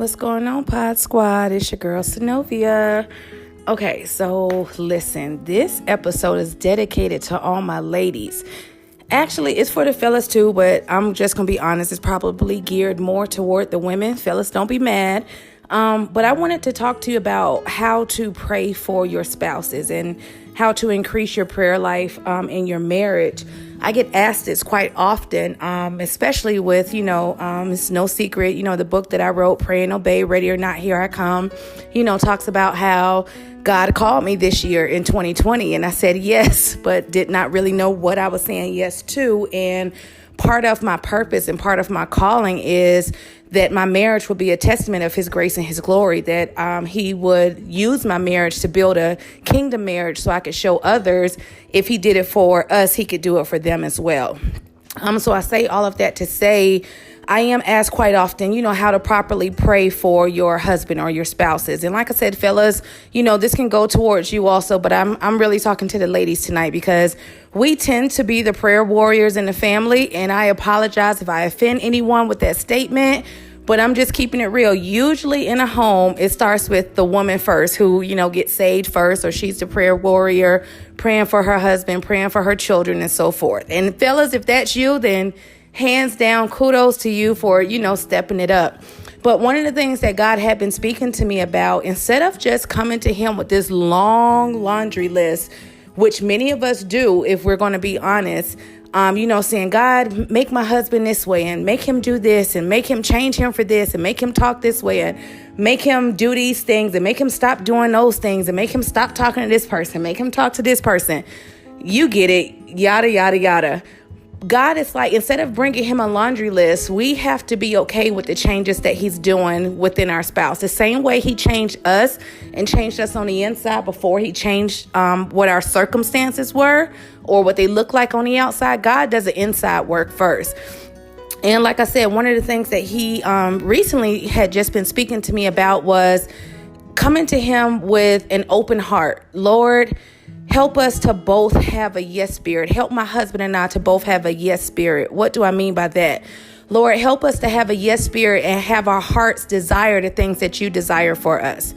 What's going on, Pod Squad? It's your girl, Synovia. Okay, so listen, this episode is dedicated to all my ladies. Actually, it's for the fellas too, but I'm just going to be honest, it's probably geared more toward the women. Fellas, don't be mad. But I wanted to talk to you about how to pray for your spouses and how to increase your prayer life in your marriage. I get asked this quite often, especially with, it's no secret, the book that I wrote, Pray and Obey, Ready or Not, Here I Come, talks about how God called me this year in 2020. And I said yes, but did not really know what I was saying yes to. And part of my purpose and part of my calling is that my marriage would be a testament of his grace and his glory, that he would use my marriage to build a kingdom marriage so I could show others if he did it for us, he could do it for them as well. So I say all of that to say I am asked quite often, how to properly pray for your husband or your spouses. And like I said, fellas, this can go towards you also, but I'm really talking to the ladies tonight because we tend to be the prayer warriors in the family. And I apologize if I offend anyone with that statement, but I'm just keeping it real. Usually in a home, it starts with the woman first who, gets saved first, or she's the prayer warrior, praying for her husband, praying for her children and so forth. And fellas, if that's you, then hands down, kudos to you for, stepping it up. But one of the things that God had been speaking to me about, instead of just coming to him with this long laundry list, which many of us do, if we're going to be honest, saying, God, make my husband this way and make him do this and make him change him for this and make him talk this way and make him do these things and make him stop doing those things and make him stop talking to this person, make him talk to this person. You get it, yada, yada, yada. God is like, instead of bringing him a laundry list, we have to be okay with the changes that he's doing within our spouse. The same way he changed us and changed us on the inside before he changed what our circumstances were or what they look like on the outside. God does the inside work first. And like I said, one of the things that he recently had just been speaking to me about was coming to him with an open heart. Lord, help us to both have a yes spirit. Help my husband and I to both have a yes spirit. What do I mean by that? Lord, help us to have a yes spirit and have our hearts desire the things that you desire for us.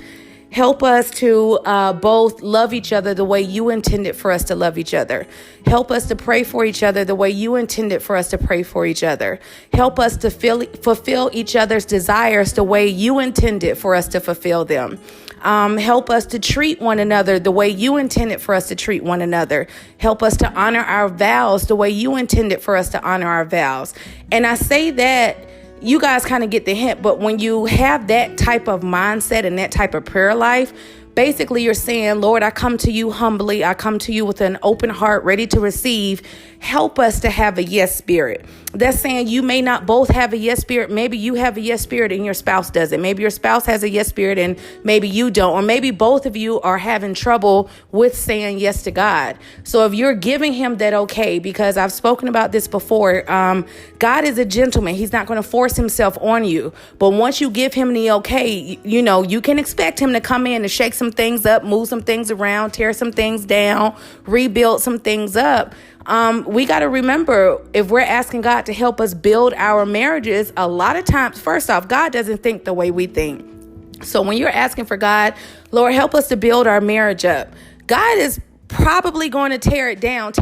Help us to both love each other the way you intended for us to love each other. Help us to pray for each other the way you intended for us to pray for each other. Help us to fulfill each other's desires the way you intended for us to fulfill them. Help us to treat one another the way you intended for us to treat one another. Help us to honor our vows the way you intended for us to honor our vows. And I say that you guys kind of get the hint, but when you have that type of mindset and that type of prayer life, basically you're saying, Lord, I come to you humbly. I come to you with an open heart, ready to receive. Help us to have a yes spirit. That's saying you may not both have a yes spirit. Maybe you have a yes spirit and your spouse doesn't. Maybe your spouse has a yes spirit and maybe you don't. Or maybe both of you are having trouble with saying yes to God. So if you're giving him that okay, because I've spoken about this before, God is a gentleman. He's not going to force himself on you. But once you give him the okay, you can expect him to come in and shake some things up, move some things around, tear some things down, rebuild some things up. We got to remember, if we're asking God to help us build our marriages, a lot of times, first off, God doesn't think the way we think. So when you're asking for God, Lord, help us to build our marriage up, God is probably going to tear down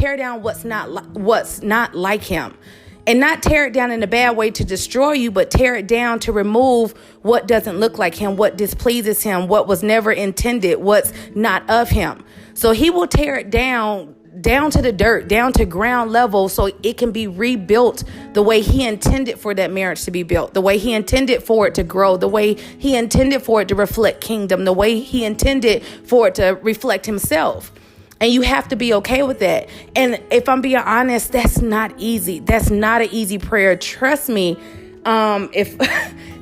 what's not like him. And not tear it down in a bad way to destroy you, but tear it down to remove what doesn't look like him, what displeases him, what was never intended, what's not of him. So he will tear it down to the dirt, down to ground level, so it can be rebuilt the way he intended for that marriage to be built, the way he intended for it to grow, the way he intended for it to reflect kingdom, the way he intended for it to reflect himself. And you have to be okay with that. And if I'm being honest, that's not easy. That's not an easy prayer. Trust me. If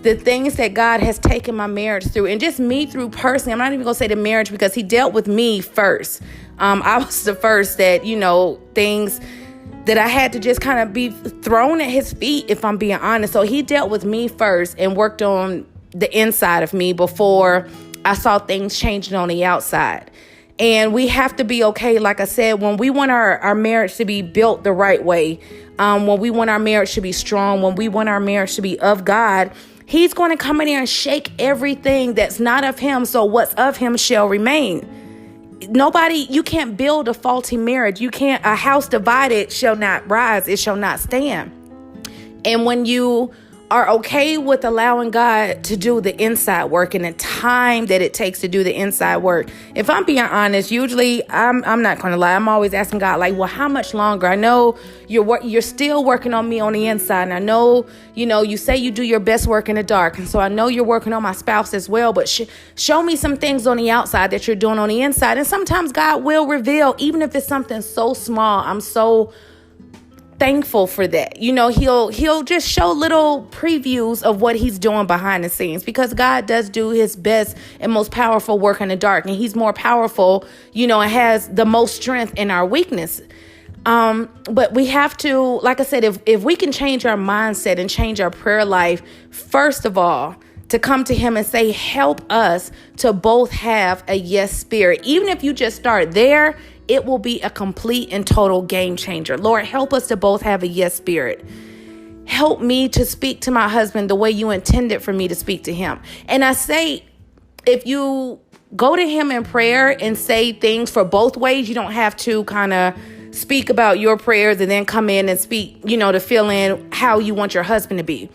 the things that God has taken my marriage through, and just me through personally, I'm not even going to say the marriage because he dealt with me first. I was the first that, things that I had to just kind of be thrown at his feet, if I'm being honest. So he dealt with me first and worked on the inside of me before I saw things changing on the outside. And we have to be okay, like I said, when we want our marriage to be built the right way, when we want our marriage to be strong, when we want our marriage to be of God, He's going to come in here and shake everything that's not of him, so what's of him shall remain. You can't build a faulty marriage. A house divided shall not rise, it shall not stand. And when you are okay with allowing God to do the inside work and the time that it takes to do the inside work. If I'm being honest, usually I'm not going to lie. I'm always asking God, like, well, how much longer? I know you're still working on me on the inside. And I know, you say you do your best work in the dark. And so I know you're working on my spouse as well. But show me some things on the outside that you're doing on the inside. And sometimes God will reveal, even if it's something so small. I'm so thankful for that. He'll just show little previews of what he's doing behind the scenes, because God does do his best and most powerful work in the dark, and he's more powerful, and has the most strength in our weakness. But we have to, like I said, if we can change our mindset and change our prayer life, first of all, to come to him and say, help us to both have a yes spirit. Even if you just start there, it will be a complete and total game changer. Lord, help us to both have a yes spirit. Help me to speak to my husband the way you intended for me to speak to him. And I say, if you go to him in prayer and say things for both ways, you don't have to kind of speak about your prayers and then come in and speak, to fill in how you want your husband to be.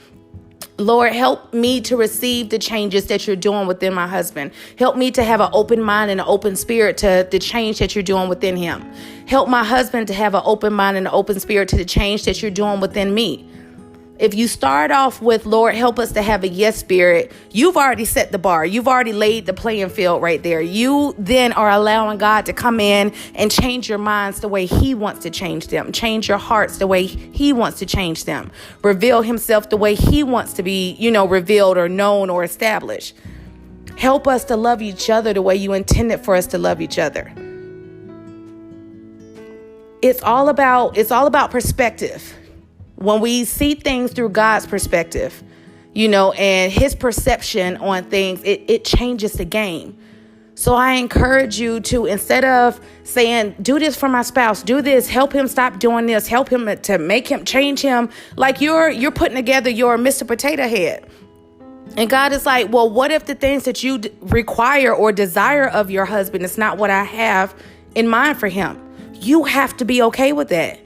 Lord, help me to receive the changes that you're doing within my husband. Help me to have an open mind and an open spirit to the change that you're doing within him. Help my husband to have an open mind and an open spirit to the change that you're doing within me. If you start off with, Lord, help us to have a yes spirit, you've already set the bar. You've already laid the playing field right there. You then are allowing God to come in and change your minds the way he wants to change them. Change your hearts the way he wants to change them. Reveal himself the way he wants to be, revealed or known or established. Help us to love each other the way you intended for us to love each other. It's all about perspective. When we see things through God's perspective, and his perception on things, it changes the game. So I encourage you to, instead of saying, do this for my spouse, do this, help him stop doing this, help him to make him change him, like you're putting together your Mr. Potato Head. And God is like, well, what if the things that you require or desire of your husband is not what I have in mind for him? You have to be okay with that.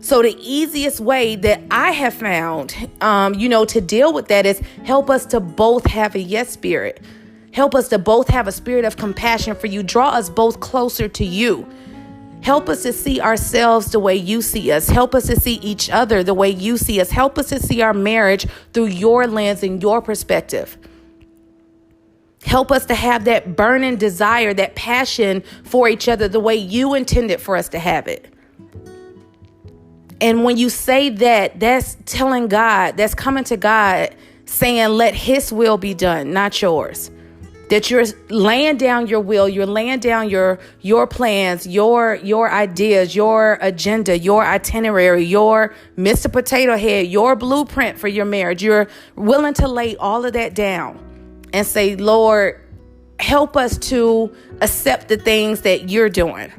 So the easiest way that I have found, to deal with that is help us to both have a yes spirit. Help us to both have a spirit of compassion for you. Draw us both closer to you. Help us to see ourselves the way you see us. Help us to see each other the way you see us. Help us to see our marriage through your lens and your perspective. Help us to have that burning desire, that passion for each other the way you intended for us to have it. And when you say that, that's telling God, that's coming to God saying, let his will be done, not yours. That you're laying down your will, you're laying down your plans, your ideas, your agenda, your itinerary, your Mr. Potato Head, your blueprint for your marriage. You're willing to lay all of that down and say, Lord, help us to accept the things that you're doing.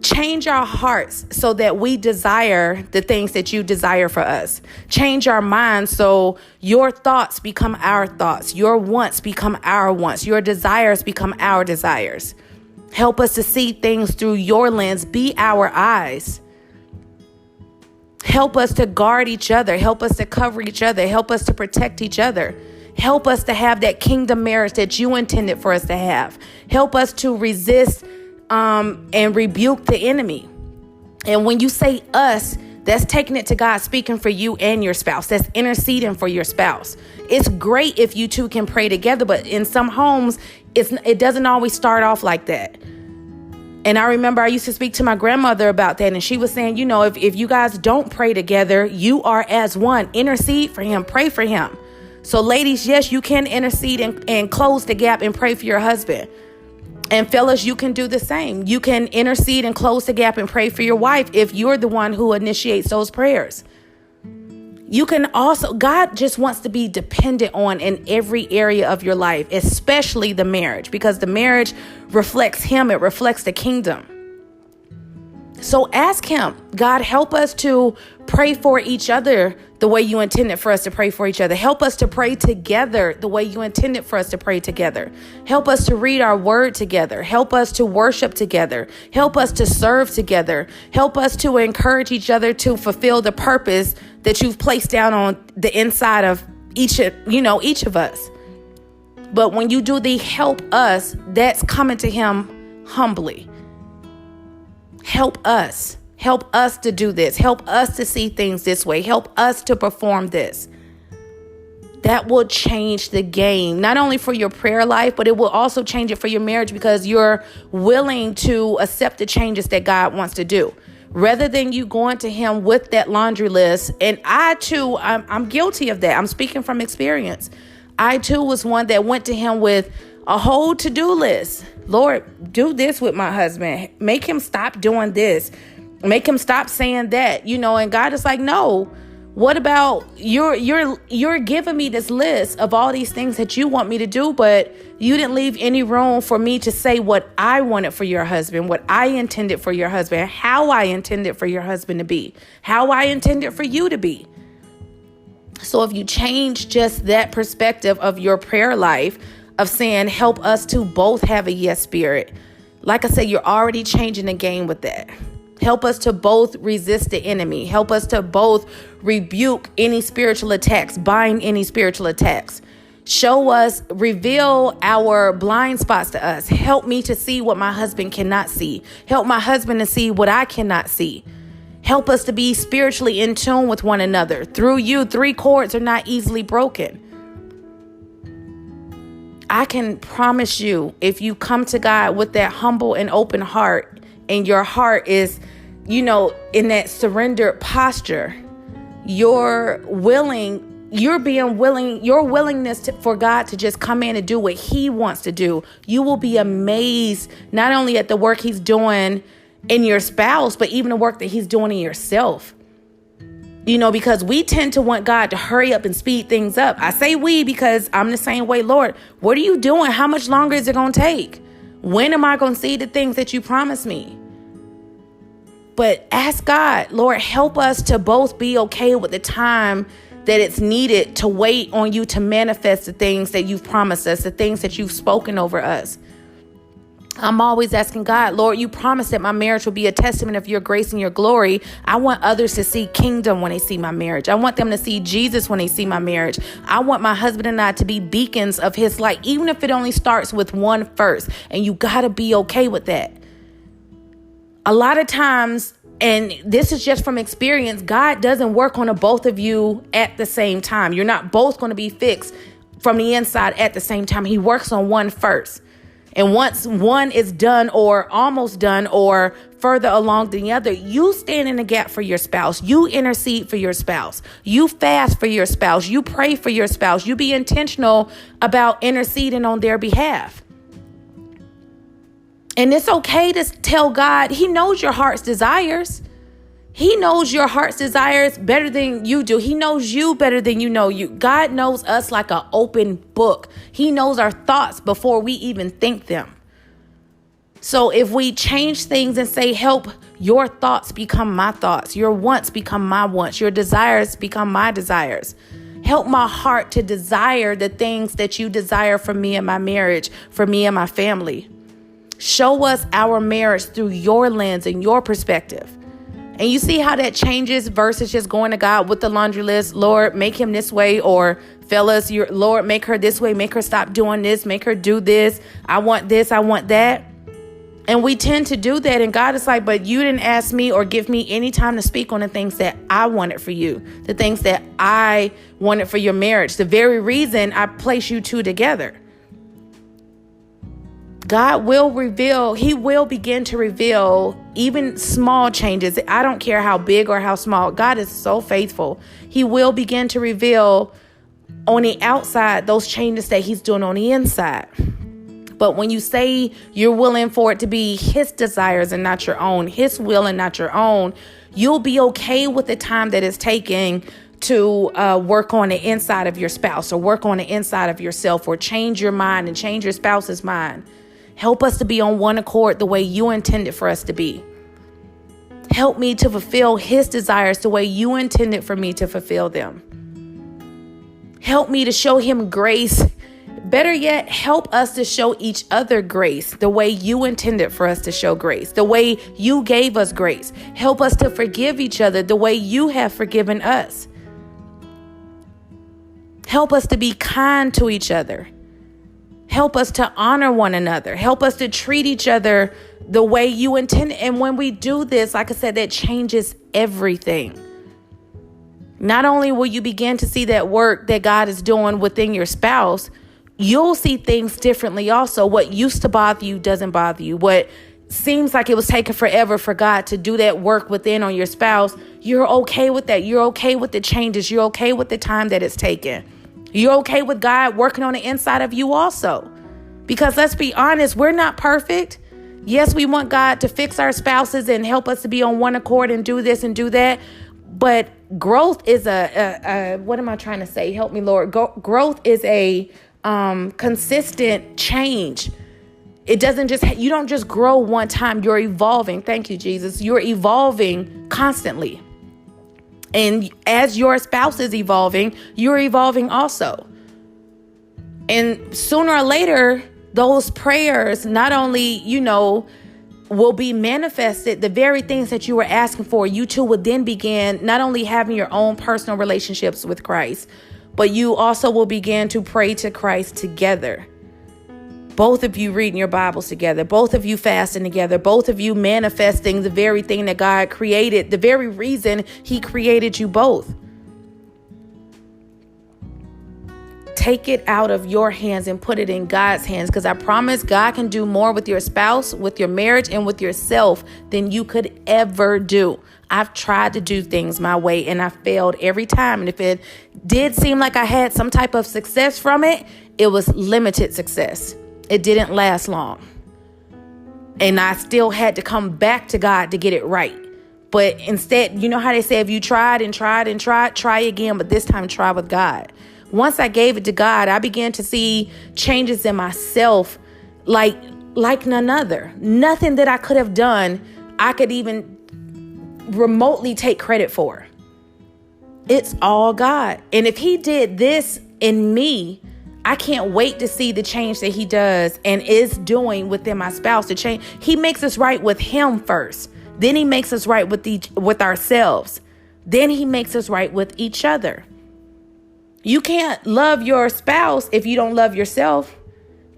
Change our hearts so that we desire the things that you desire for us. Change our minds so your thoughts become our thoughts. Your wants become our wants. Your desires become our desires. Help us to see things through your lens. Be our eyes. Help us to guard each other. Help us to cover each other. Help us to protect each other. Help us to have that kingdom marriage that you intended for us to have. Help us to resist and rebuke the enemy. And when you say us, that's taking it to God, speaking for you and your spouse. That's interceding for your spouse. It's great if you two can pray together, but in some homes, it doesn't always start off like that. And I remember I used to speak to my grandmother about that, and she was saying, if you guys don't pray together, you are as one. Intercede for him, pray for him. So ladies, yes, you can intercede and close the gap and pray for your husband. And fellas, you can do the same. You can intercede and close the gap and pray for your wife if you're the one who initiates those prayers. You can also, God just wants to be dependent on in every area of your life, especially the marriage, because the marriage reflects him. It reflects the kingdom. So ask him, God, help us to pray for each other the way you intended for us to pray for each other. Help us to pray together the way you intended for us to pray together. Help us to read our word together. Help us to worship together. Help us to serve together. Help us to encourage each other to fulfill the purpose that you've placed down on the inside of each of us. But when you do the help us, that's coming to him humbly. Help us. Help us to do this. Help us to see things this way. Help us to perform this. That will change the game, not only for your prayer life, but it will also change it for your marriage, because you're willing to accept the changes that God wants to do. Rather than you going to him with that laundry list. And I too, I'm guilty of that. I'm speaking from experience. I too was one that went to him with a whole to-do list. Lord, do this with my husband. Make him stop doing this. Make him stop saying that, and God is like, no, what about you're giving me this list of all these things that you want me to do, but you didn't leave any room for me to say what I wanted for your husband, what I intended for your husband, how I intended for your husband to be, how I intended for you to be. So if you change just that perspective of your prayer life, of saying, help us to both have a yes spirit, like I said, you're already changing the game with that. Help us to both resist the enemy. Help us to both rebuke any spiritual attacks, bind any spiritual attacks. Show us, reveal our blind spots to us. Help me to see what my husband cannot see. Help my husband to see what I cannot see. Help us to be spiritually in tune with one another. Through you, 3 cords are not easily broken. I can promise you, if you come to God with that humble and open heart, and your heart is, in that surrendered posture, your willingness for God to just come in and do what he wants to do, you will be amazed not only at the work he's doing in your spouse, but even the work that he's doing in yourself. Because we tend to want God to hurry up and speed things up. I say we because I'm the same way. Lord, what are you doing? How much longer is it going to take? When am I going to see the things that you promised me? But ask God, Lord, help us to both be okay with the time that it's needed to wait on you to manifest the things that you've promised us, the things that you've spoken over us. I'm always asking God, Lord, you promised that my marriage will be a testament of your grace and your glory. I want others to see kingdom when they see my marriage. I want them to see Jesus when they see my marriage. I want my husband and I to be beacons of his light, even if it only starts with one first. And you got to be okay with that. A lot of times, and this is just from experience, God doesn't work on the both of you at the same time. You're not both going to be fixed from the inside at the same time. He works on one first. And once one is done or almost done or further along than the other, you stand in the gap for your spouse. You intercede for your spouse. You fast for your spouse. You pray for your spouse. You be intentional about interceding on their behalf. And it's okay to tell God, he knows your heart's desires. He knows your heart's desires better than you do. He knows you better than you know you. God knows us like an open book. He knows our thoughts before we even think them. So if we change things and say, help your thoughts become my thoughts, your wants become my wants, your desires become my desires. Help my heart to desire the things that you desire for me and my marriage, for me and my family. Show us our marriage through your lens and your perspective. And you see how that changes versus just going to God with the laundry list. Lord, make him this way. Or fellas, Lord, make her this way. Make her stop doing this. Make her do this. I want this. I want that. And we tend to do that. And God is like, but you didn't ask me or give me any time to speak on the things that I wanted for you. The things that I wanted for your marriage. The very reason I place you two together. God will reveal, he will begin to reveal even small changes. I don't care how big or how small. God is so faithful. He will begin to reveal on the outside those changes that he's doing on the inside. But when you say you're willing for it to be his desires and not your own, his will and not your own, you'll be okay with the time that it's taking to work on the inside of your spouse or work on the inside of yourself or change your mind and change your spouse's mind. Help us to be on one accord the way you intended for us to be. Help me to fulfill his desires the way you intended for me to fulfill them. Help me to show him grace. Better yet, help us to show each other grace the way you intended for us to show grace, the way you gave us grace. Help us to forgive each other the way you have forgiven us. Help us to be kind to each other. Help us to honor one another. Help us to treat each other the way you intend. And when we do this, like I said, that changes everything. Not only will you begin to see that work that God is doing within your spouse, you'll see things differently also. What used to bother you doesn't bother you. What seems like it was taking forever for God to do that work within on your spouse, you're okay with that. You're okay with the changes. You're okay with the time that it's taken. You're okay with God working on the inside of you also. Because let's be honest, we're not perfect. Yes, we want God to fix our spouses and help us to be on one accord and do this and do that. But growth is what am I trying to say? Help me, Lord. Growth is a consistent change. It doesn't you don't just grow one time. You're evolving. Thank you, Jesus. You're evolving constantly. And as your spouse is evolving, you're evolving also. And sooner or later, those prayers not only, will be manifested, the very things that you were asking for, you two would then begin not only having your own personal relationships with Christ, but you also will begin to pray to Christ together. Both of you reading your Bibles together, both of you fasting together, both of you manifesting the very thing that God created, the very reason he created you both. Take it out of your hands and put it in God's hands, because I promise God can do more with your spouse, with your marriage, and with yourself than you could ever do. I've tried to do things my way and I failed every time. And if it did seem like I had some type of success from it, it was limited success. It didn't last long. And I still had to come back to God to get it right. But instead, you know how they say, if you tried and tried and tried, try again, but this time try with God. Once I gave it to God, I began to see changes in myself like none other. Nothing that I could have done, I could even remotely take credit for. It's all God. And if he did this in me, I can't wait to see the change that he does and is doing within my spouse. The change. He makes us right with him first. Then he makes us right with ourselves. Then he makes us right with each other. You can't love your spouse if you don't love yourself.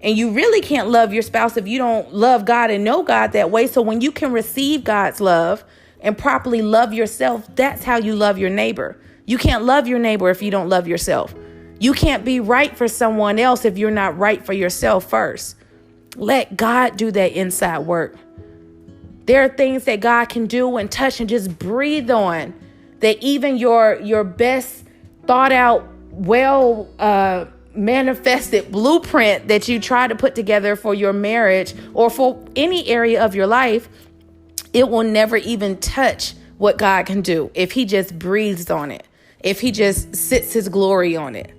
And you really can't love your spouse if you don't love God and know God that way. So when you can receive God's love and properly love yourself, that's how you love your neighbor. You can't love your neighbor if you don't love yourself. You can't be right for someone else if you're not right for yourself first. Let God do that inside work. There are things that God can do and touch and just breathe on, that even your best thought out, manifested blueprint that you try to put together for your marriage or for any area of your life, it will never even touch what God can do if he just breathes on it, if he just sits his glory on it,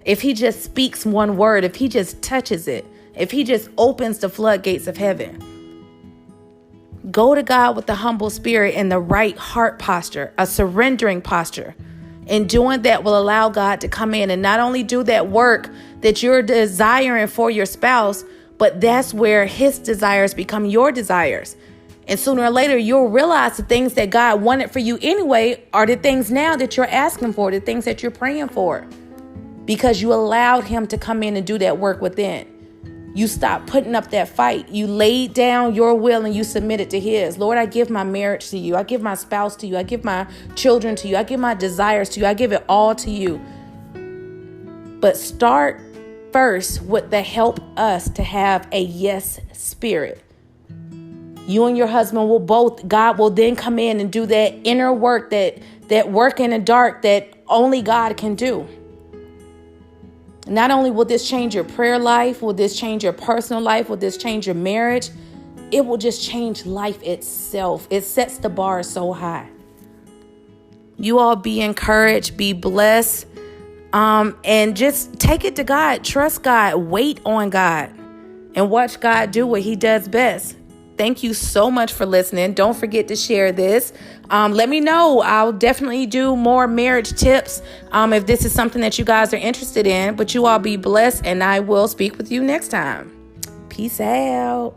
if he just speaks one word, if he just touches it, if he just opens the floodgates of heaven. Go to God with the humble spirit and the right heart posture, a surrendering posture. And doing that will allow God to come in and not only do that work that you're desiring for your spouse, but that's where his desires become your desires. And sooner or later, you'll realize the things that God wanted for you anyway are the things now that you're asking for, the things that you're praying for, because you allowed him to come in and do that work within. You stopped putting up that fight. You laid down your will and you submitted to his. Lord, I give my marriage to you. I give my spouse to you. I give my children to you. I give my desires to you. I give it all to you. But start first with the help us to have a yes spirit. You and your husband will both, God will then come in and do that inner work, that work in the dark that only God can do. Not only will this change your prayer life, will this change your personal life, will this change your marriage, it will just change life itself. It sets the bar so high. You all be encouraged, be blessed, and just take it to God. Trust God, wait on God, and watch God do what he does best. Thank you so much for listening. Don't forget to share this. Let me know. I'll definitely do more marriage tips if this is something that you guys are interested in. But you all be blessed, and I will speak with you next time. Peace out.